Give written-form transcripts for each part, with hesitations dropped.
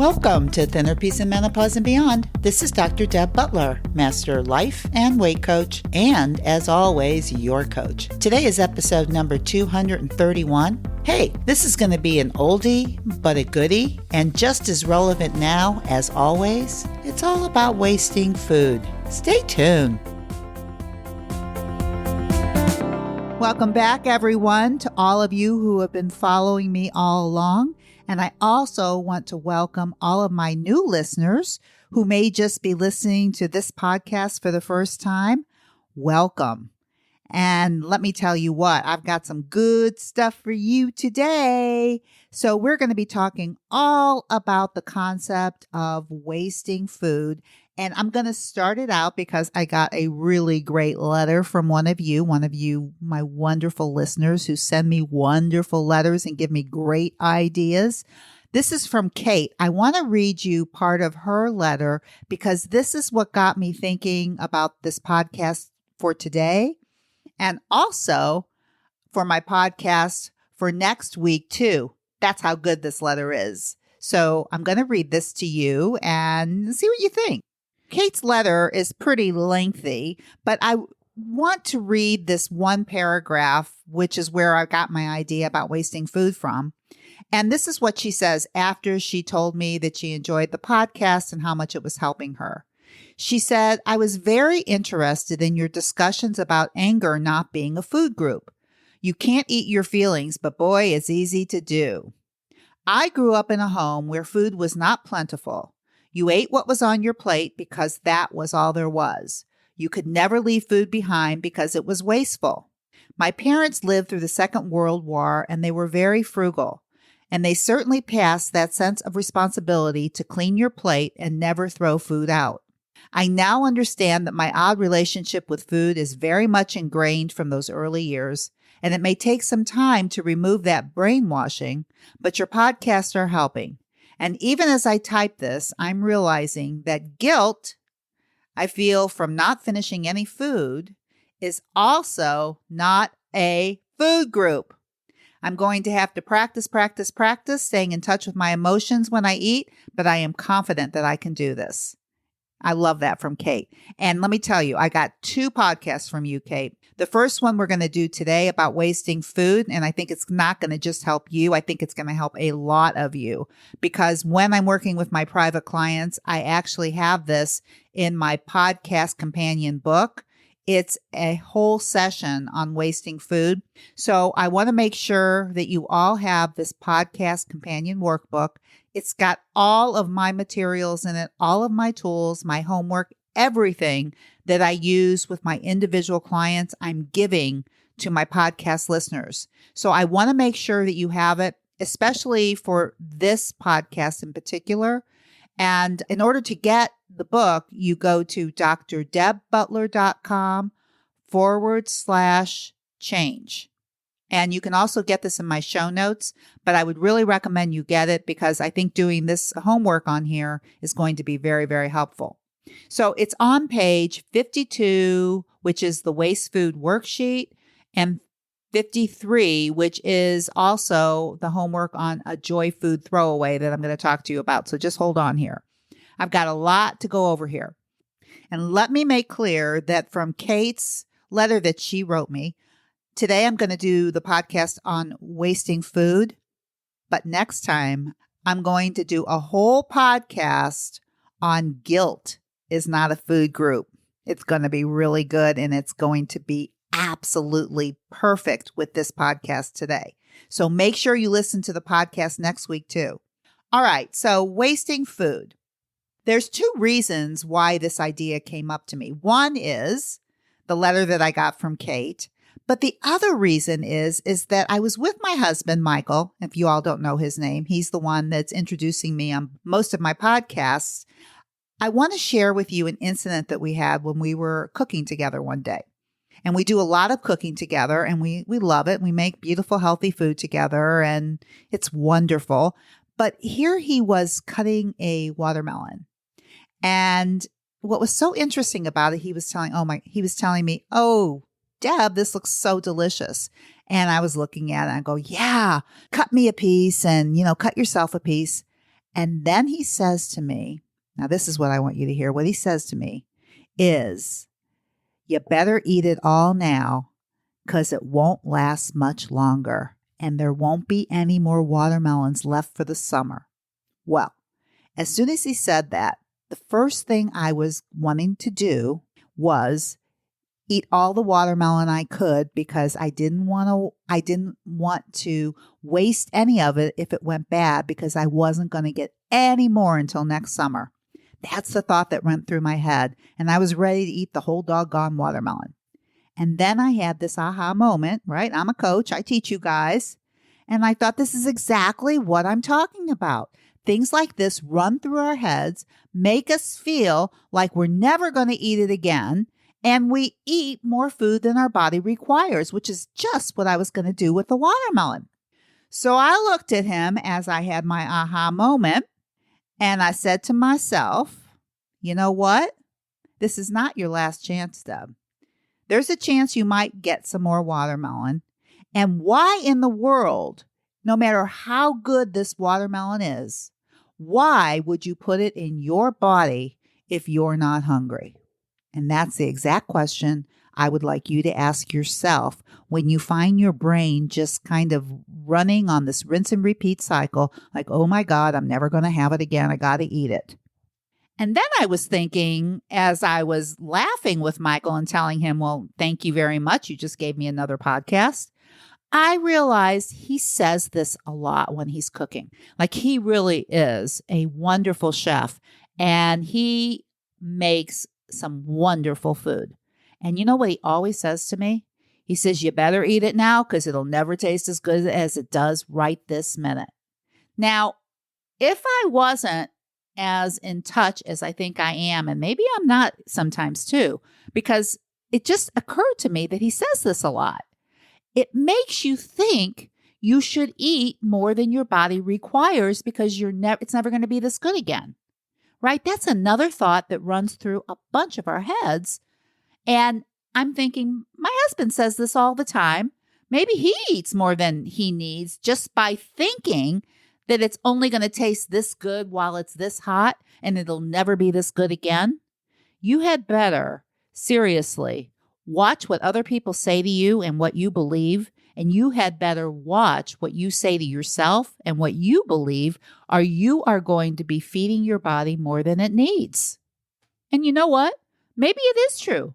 Welcome to Thinner Peace and Menopause and Beyond. This is Dr. Deb Butler, Master Life and Weight Coach, and as always, your coach. Today is episode number 231. Hey, this is going to be an oldie, but a goodie, and just as relevant now as always. It's all about wasting food. Stay tuned. Welcome back, everyone, to all of you who have been following me all along. And I also want to welcome all of my new listeners who may just be listening to this podcast for the first time. Welcome. And let me tell you what, I've got some good stuff for you today. So we're going to be talking all about the concept of wasting food. And I'm going to start it out because I got a really great letter from one of you, my wonderful listeners who send me wonderful letters and give me great ideas. This is from Kate. I want to read you part of her letter because this is what got me thinking about this podcast for today and also for my podcast for next week too. That's how good this letter is. So I'm going to read this to you and see what you think. Kate's letter is pretty lengthy, but I want to read this one paragraph, which is where I got my idea about wasting food from. And this is what she says after she told me that she enjoyed the podcast and how much it was helping her. She said, I was very interested in your discussions about anger not being a food group. You can't eat your feelings, but boy, it's easy to do. I grew up in a home where food was not plentiful. You ate what was on your plate because that was all there was. You could never leave food behind because it was wasteful. My parents lived through the Second World War and they were very frugal. And they certainly passed that sense of responsibility to clean your plate and never throw food out. I now understand that my odd relationship with food is very much ingrained from those early years, and it may take some time to remove that brainwashing, but your podcasts are helping. And even as I type this, I'm realizing that guilt I feel from not finishing any food is also not a food group. I'm going to have to practice, staying in touch with my emotions when I eat, but I am confident that I can do this. I love that from Kate. And let me tell you, I got 2 podcasts from you, Kate. The first one we're going to do today about wasting food. And I think it's not going to just help you. I think it's going to help a lot of you because when I'm working with my private clients, I actually have this in my podcast companion book. It's a whole session on wasting food. So I want to make sure that you all have this podcast companion workbook. It's got all of my materials in it, all of my tools, my homework, everything that I use with my individual clients, I'm giving to my podcast listeners. So I want to make sure that you have it, especially for this podcast in particular. And in order to get the book, you go to drdebbutler.com/change. And you can also get this in my show notes, but I would really recommend you get it because I think doing this homework on here is going to be very, very helpful. So it's on page 52, which is the waste food worksheet, and 53, which is also the homework on a joy food throwaway that I'm going to talk to you about. So just hold on here. I've got a lot to go over here. And let me make clear that from Kate's letter that she wrote me, today I'm going to do the podcast on wasting food, but next time I'm going to do a whole podcast on guilt is not a food group. It's going to be really good and it's going to be absolutely perfect with this podcast today. So make sure you listen to the podcast next week too. All right, so wasting food. There's 2 reasons why this idea came up to me. One is the letter that I got from Kate. But the other reason is that I was with my husband, Michael. If you all don't know his name, he's the one that's introducing me on most of my podcasts. I want to share with you an incident that we had when we were cooking together one day. And we do a lot of cooking together and we love it. We make beautiful, healthy food together and it's wonderful. But here he was cutting a watermelon. And what was so interesting about it, he was telling me, oh, Deb, this looks so delicious. And I was looking at it and I go, yeah, cut me a piece and, cut yourself a piece. And then he says to me, now this is what I want you to hear. What he says to me is, you better eat it all now because it won't last much longer and there won't be any more watermelons left for the summer. Well, as soon as he said that, the first thing I was wanting to do was eat all the watermelon I could because I didn't want to waste any of it if it went bad because I wasn't going to get any more until next summer. That's the thought that went through my head, and I was ready to eat the whole doggone watermelon. And then I had this aha moment, right? I'm a coach. I teach you guys. And I thought, this is exactly what I'm talking about. Things like this run through our heads, make us feel like we're never going to eat it again, and we eat more food than our body requires, which is just what I was going to do with the watermelon. So I looked at him as I had my aha moment, and I said to myself, you know what? This is not your last chance, Deb. There's a chance you might get some more watermelon. And why in the world, no matter how good this watermelon is, why would you put it in your body if you're not hungry? And that's the exact question I would like you to ask yourself when you find your brain just kind of running on this rinse and repeat cycle, like, oh my God, I'm never going to have it again. I got to eat it. And then I was thinking, as I was laughing with Michael and telling him, well, thank you very much. You just gave me another podcast. I realized he says this a lot when he's cooking. Like, he really is a wonderful chef, and he makes some wonderful food. And you know what he always says to me? He says, you better eat it now because it'll never taste as good as it does right this minute. Now, if I wasn't as in touch as I think I am, and maybe I'm not sometimes too, because it just occurred to me that he says this a lot. It makes you think you should eat more than your body requires because it's never going to be this good again. Right? That's another thought that runs through a bunch of our heads. And I'm thinking, my husband says this all the time. Maybe he eats more than he needs just by thinking that it's only going to taste this good while it's this hot and it'll never be this good again. You had better, seriously, watch what other people say to you and what you believe. And you had better watch what you say to yourself and what you believe, or you are going to be feeding your body more than it needs. And you know what? Maybe it is true.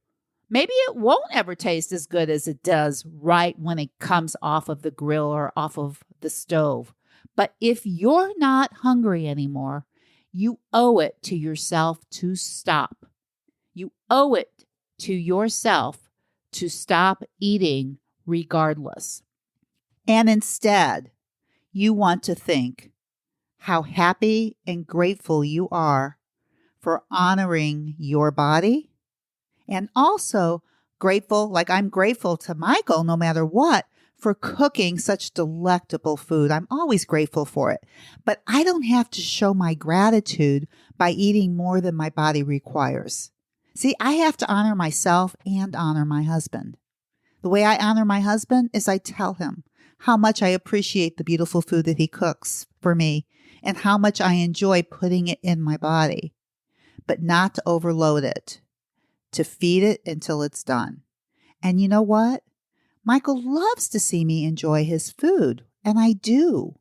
Maybe it won't ever taste as good as it does right when it comes off of the grill or off of the stove. But if you're not hungry anymore, you owe it to yourself to stop. You owe it to yourself to stop eating regardless. And instead, you want to think how happy and grateful you are for honoring your body, and also grateful, like I'm grateful to Michael no matter what, for cooking such delectable food. I'm always grateful for it. But I don't have to show my gratitude by eating more than my body requires. See, I have to honor myself and honor my husband. The way I honor my husband is I tell him how much I appreciate the beautiful food that he cooks for me and how much I enjoy putting it in my body, but not to overload it, to feed it until it's done. And you know what? Michael loves to see me enjoy his food, and I do.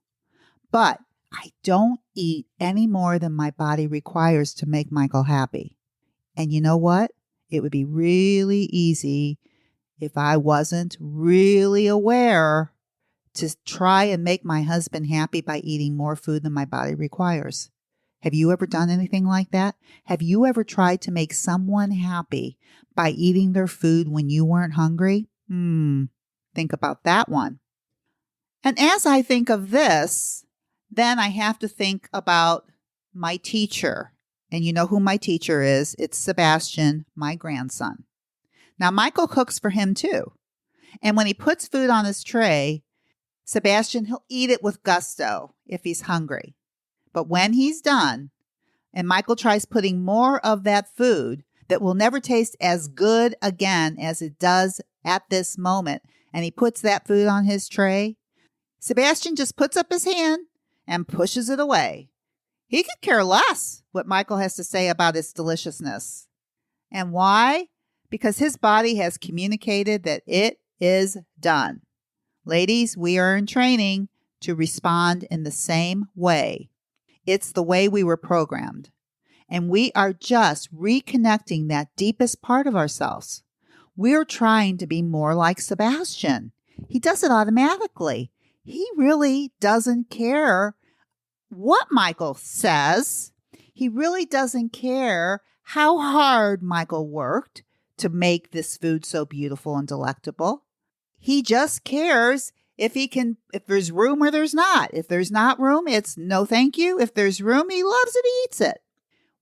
But I don't eat any more than my body requires to make Michael happy. And you know what? It would be really easy if I wasn't really aware to try and make my husband happy by eating more food than my body requires. Have you ever done anything like that? Have you ever tried to make someone happy by eating their food when you weren't hungry? Think about that one. And as I think of this, then I have to think about my teacher. And you know who my teacher is. It's Sebastian, my grandson. Now, Michael cooks for him too. And when he puts food on his tray, Sebastian, he'll eat it with gusto if he's hungry. But when he's done, and Michael tries putting more of that food that will never taste as good again as it does at this moment, and he puts that food on his tray, Sebastian just puts up his hand and pushes it away. He could care less what Michael has to say about its deliciousness. And why? Because his body has communicated that it is done. Ladies, we are in training to respond in the same way. It's the way we were programmed. And we are just reconnecting that deepest part of ourselves. We're trying to be more like Sebastian. He does it automatically. He really doesn't care what Michael says. He really doesn't care how hard Michael worked to make this food so beautiful and delectable. He just cares if there's room or there's not. If there's not room, it's no thank you. If there's room, he loves it, he eats it.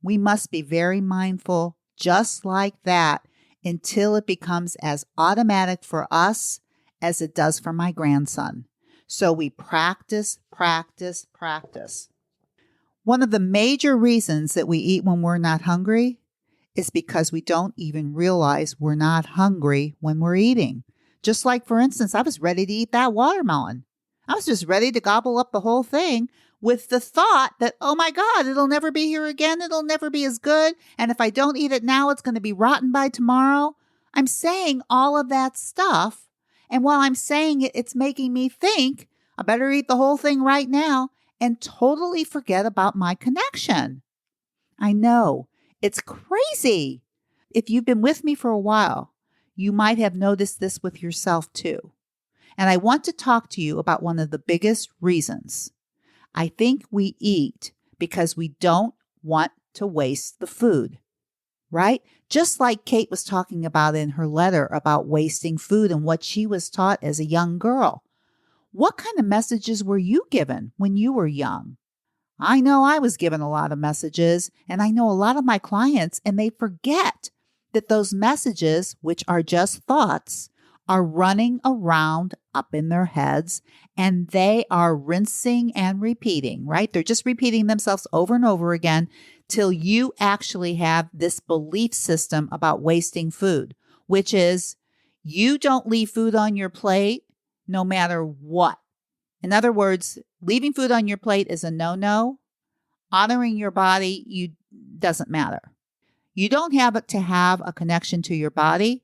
We must be very mindful just like that until it becomes as automatic for us as it does for my grandson. So we practice. One of the major reasons that we eat when we're not hungry is because we don't even realize we're not hungry when we're eating. Just like, for instance, I was ready to eat that watermelon. I was just ready to gobble up the whole thing with the thought that, oh my God, it'll never be here again. It'll never be as good. And if I don't eat it now, it's going to be rotten by tomorrow. I'm saying all of that stuff. And while I'm saying it, it's making me think I better eat the whole thing right now and totally forget about my connection. I know, it's crazy. If you've been with me for a while, you might have noticed this with yourself too. And I want to talk to you about one of the biggest reasons. I think we eat because we don't want to waste the food, right? Just like Kate was talking about in her letter about wasting food and what she was taught as a young girl. What kind of messages were you given when you were young? I know I was given a lot of messages, and I know a lot of my clients, and they forget that those messages, which are just thoughts, are running around up in their heads, and they are rinsing and repeating, right? They're just repeating themselves over and over again till you actually have this belief system about wasting food, which is you don't leave food on your plate no matter what. In other words, leaving food on your plate is a no-no. Honoring your body doesn't matter. You don't have to have a connection to your body.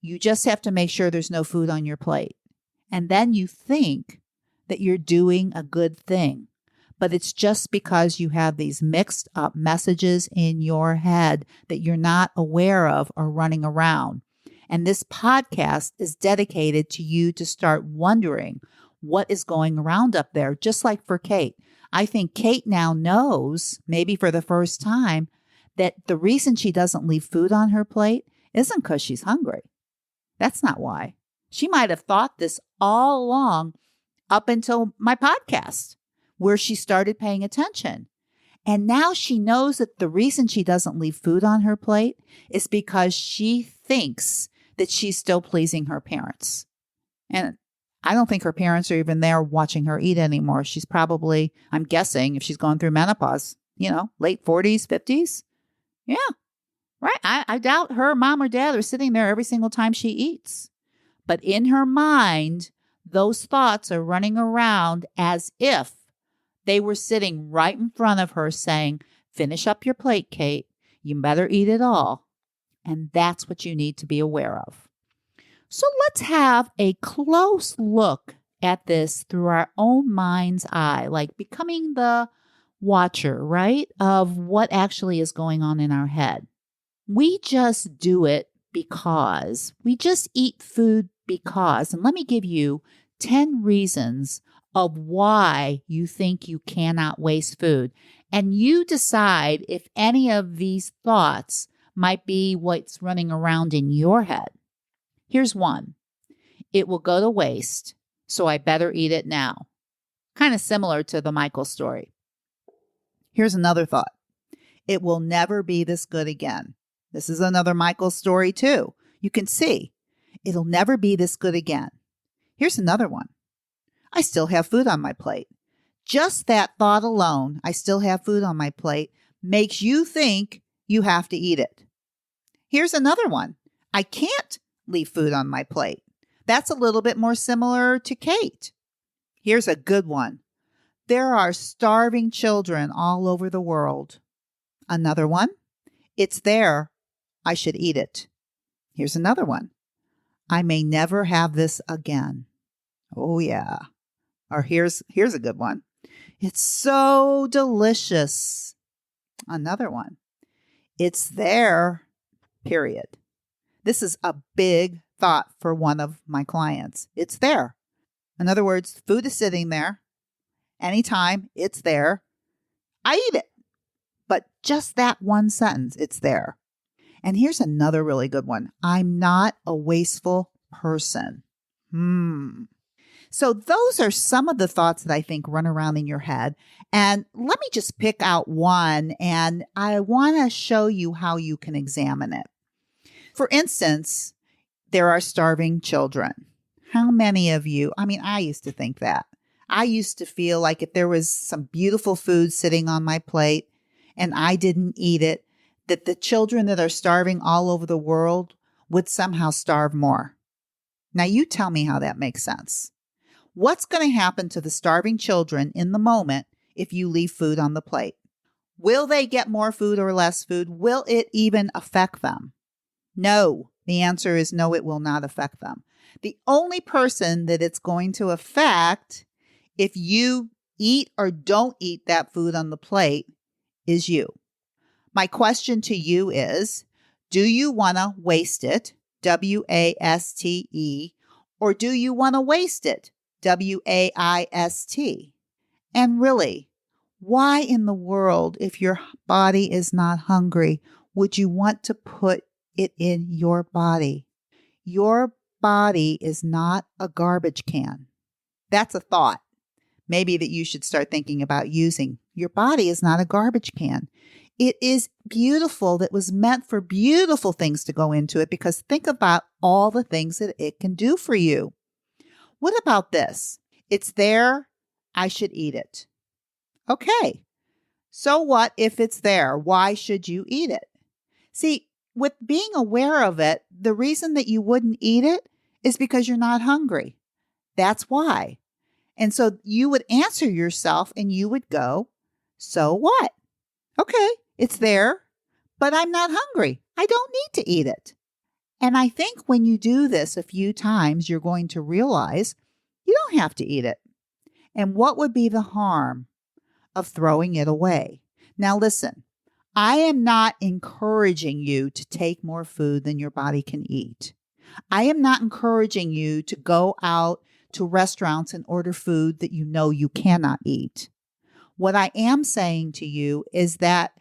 You just have to make sure there's no food on your plate. And then you think that you're doing a good thing. But it's just because you have these mixed up messages in your head that you're not aware of or running around. And this podcast is dedicated to you to start wondering what is going around up there, just like for Kate. I think Kate now knows, maybe for the first time, that the reason she doesn't leave food on her plate isn't because she's hungry. That's not why. She might have thought this all along up until my podcast, where she started paying attention. And now she knows that the reason she doesn't leave food on her plate is because she thinks that she's still pleasing her parents. And I don't think her parents are even there watching her eat anymore. She's probably, I'm guessing, if she's going through menopause, late 40s, 50s. Yeah, right. I doubt her mom or dad are sitting there every single time she eats. But in her mind, those thoughts are running around as if they were sitting right in front of her saying, finish up your plate, Kate. You better eat it all. And that's what you need to be aware of. So let's have a close look at this through our own mind's eye, like becoming the watcher, right, of what actually is going on in our head. We just do it because. We just eat food because. And let me give you 10 reasons of why you think you cannot waste food. And you decide if any of these thoughts might be what's running around in your head. Here's one. It will go to waste, so I better eat it now. Kind of similar to the Michael story. Here's another thought. It will never be this good again. This is another Michael story too. You can see. It'll never be this good again. Here's another one. I still have food on my plate. Just that thought alone, I still have food on my plate, makes you think you have to eat it. Here's another one. I can't leave food on my plate. That's a little bit more similar to Kate. Here's a good one. There are starving children all over the world. Another one. It's there. I should eat it. Here's another one. I may never have this again. Oh, yeah. Or here's a good one. It's so delicious. Another one. It's there, period. This is a big thought for one of my clients. It's there. In other words, food is sitting there. Anytime, it's there. I eat it. But just that one sentence, it's there. And here's another really good one. I'm not a wasteful person. So those are some of the thoughts that I think run around in your head. And let me just pick out one, and I want to show you how you can examine it. For instance, there are starving children. How many of you, I used to think that. I used to feel like if there was some beautiful food sitting on my plate and I didn't eat it, that the children that are starving all over the world would somehow starve more. Now you tell me how that makes sense. What's going to happen to the starving children in the moment if you leave food on the plate? Will they get more food or less food? Will it even affect them? No. The answer is no, it will not affect them. The only person that it's going to affect if you eat or don't eat that food on the plate is you. My question to you is, do you want to waste it, W-A-S-T-E, or do you want to waste it, W-A-I-S-T? And really, why in the world, if your body is not hungry, would you want to put it in your body? Your body is not a garbage can. That's a thought maybe that you should start thinking about using. Your body is not a garbage can. It is beautiful, that was meant for beautiful things to go into it, because think about all the things that it can do for you. What about this? It's there. I should eat it. Okay. So what if it's there? Why should you eat it? See, with being aware of it, the reason that you wouldn't eat it is because you're not hungry. That's why. And so you would answer yourself and you would go, so what? Okay, it's there, but I'm not hungry. I don't need to eat it. And I think when you do this a few times, you're going to realize you don't have to eat it. And what would be the harm of throwing it away? Now listen, I am not encouraging you to take more food than your body can eat. I am not encouraging you to go out to restaurants and order food that you know you cannot eat. What I am saying to you is that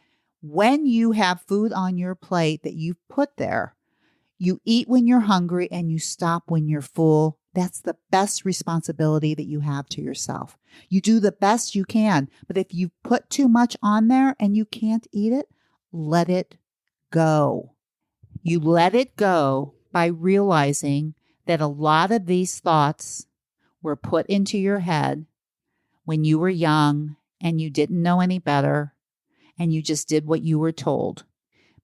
when you have food on your plate that you've put there, you eat when you're hungry and you stop when you're full. That's the best responsibility that you have to yourself. You do the best you can, but if you put too much on there and you can't eat it, let it go. You let it go by realizing that a lot of these thoughts were put into your head when you were young and you didn't know any better and you just did what you were told.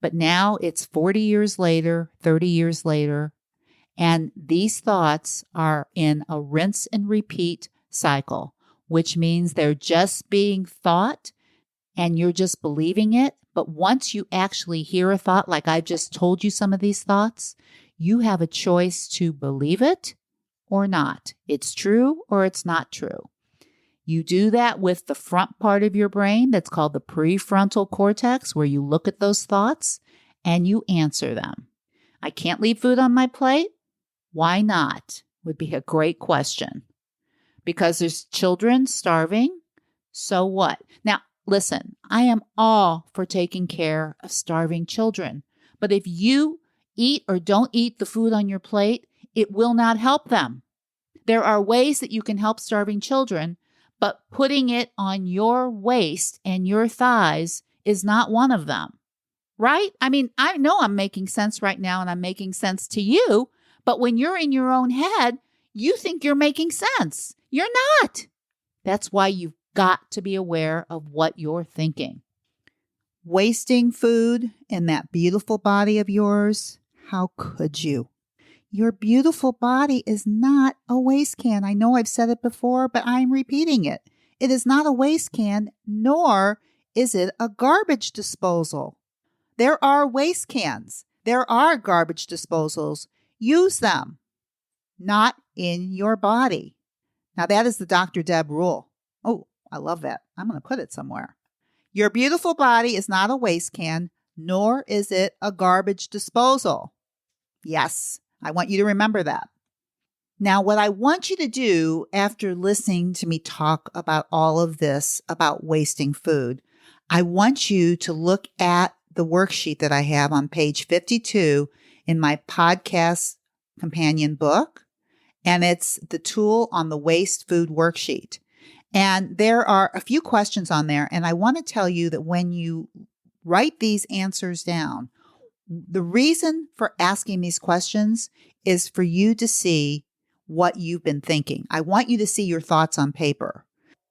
But now it's 40 years later, 30 years later, and these thoughts are in a rinse and repeat cycle, which means they're just being thought and you're just believing it. But once you actually hear a thought, like I just told you some of these thoughts, you have a choice to believe it or not. It's true or it's not true. You do that with the front part of your brain that's called the prefrontal cortex, where you look at those thoughts and you answer them. I can't leave food on my plate. Why not? Would be a great question. Because there's children starving. So what? Now, listen, I am all for taking care of starving children. But if you eat or don't eat the food on your plate, it will not help them. There are ways that you can help starving children, but putting it on your waist and your thighs is not one of them, right? I mean, I know I'm making sense right now and I'm making sense to you, but when you're in your own head, you think you're making sense. You're not. That's why you've got to be aware of what you're thinking. Wasting food in that beautiful body of yours, how could you? Your beautiful body is not a waste can. I know I've said it before, but I'm repeating it. It is not a waste can, nor is it a garbage disposal. There are waste cans. There are garbage disposals. Use them, not in your body. Now, that is the Dr. Deb rule. Oh, I love that. I'm going to put it somewhere. Your beautiful body is not a waste can, nor is it a garbage disposal. Yes, I want you to remember that. Now, what I want you to do after listening to me talk about all of this about wasting food, I want you to look at the worksheet that I have on page 52 in my podcast companion book, and it's the tool on the waste food worksheet. And there are a few questions on there, and I want to tell you that when you write these answers down, the reason for asking these questions is for you to see what you've been thinking. I want you to see your thoughts on paper.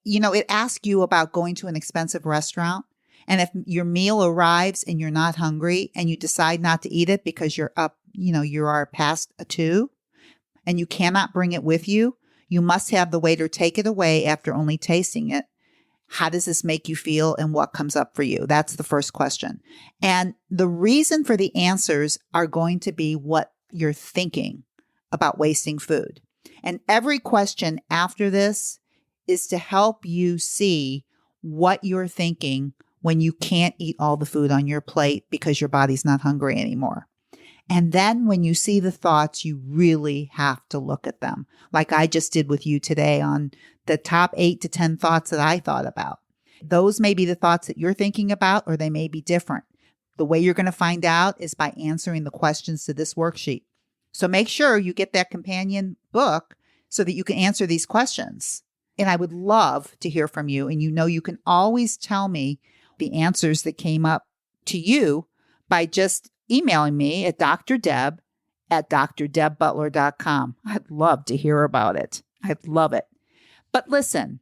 You know, it asks you about going to an expensive restaurant. And if your meal arrives and you're not hungry and you decide not to eat it because you are past a 2 and you cannot bring it with you, you must have the waiter take it away after only tasting it. How does this make you feel and what comes up for you? That's the first question. And the reason for the answers are going to be what you're thinking about wasting food. And every question after this is to help you see what you're thinking when you can't eat all the food on your plate because your body's not hungry anymore. And then when you see the thoughts, you really have to look at them, like I just did with you today on the top 8 to 10 thoughts that I thought about. Those may be the thoughts that you're thinking about, or they may be different. The way you're going to find out is by answering the questions to this worksheet. So make sure you get that companion book so that you can answer these questions. And I would love to hear from you. And you can always tell me the answers that came up to you by just emailing me at drdeb@drdebbutler.com. I'd love to hear about it. I'd love it. But listen,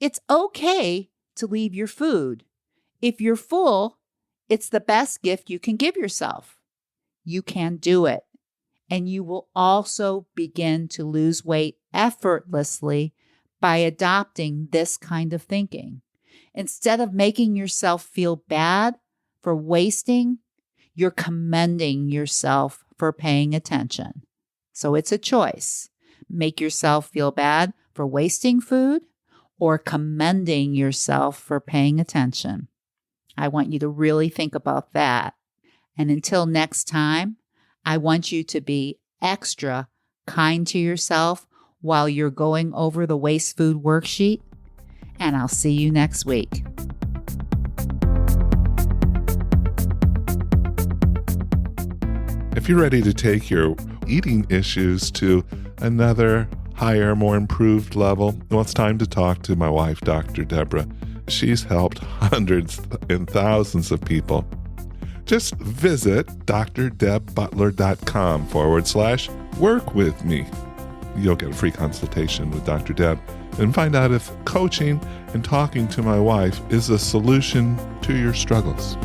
it's okay to leave your food. If you're full, it's the best gift you can give yourself. You can do it. And you will also begin to lose weight effortlessly by adopting this kind of thinking. Instead of making yourself feel bad for wasting, you're commending yourself for paying attention. So it's a choice. Make yourself feel bad for wasting food or commending yourself for paying attention. I want you to really think about that. And until next time, I want you to be extra kind to yourself while you're going over the waste food worksheet. And I'll see you next week. If you're ready to take your eating issues to another higher, more improved level, well, it's time to talk to my wife, Dr. Deborah. She's helped hundreds and thousands of people. Just visit drdebbutler.com/work with me. You'll get a free consultation with Dr. Deb and find out if coaching and talking to my wife is a solution to your struggles.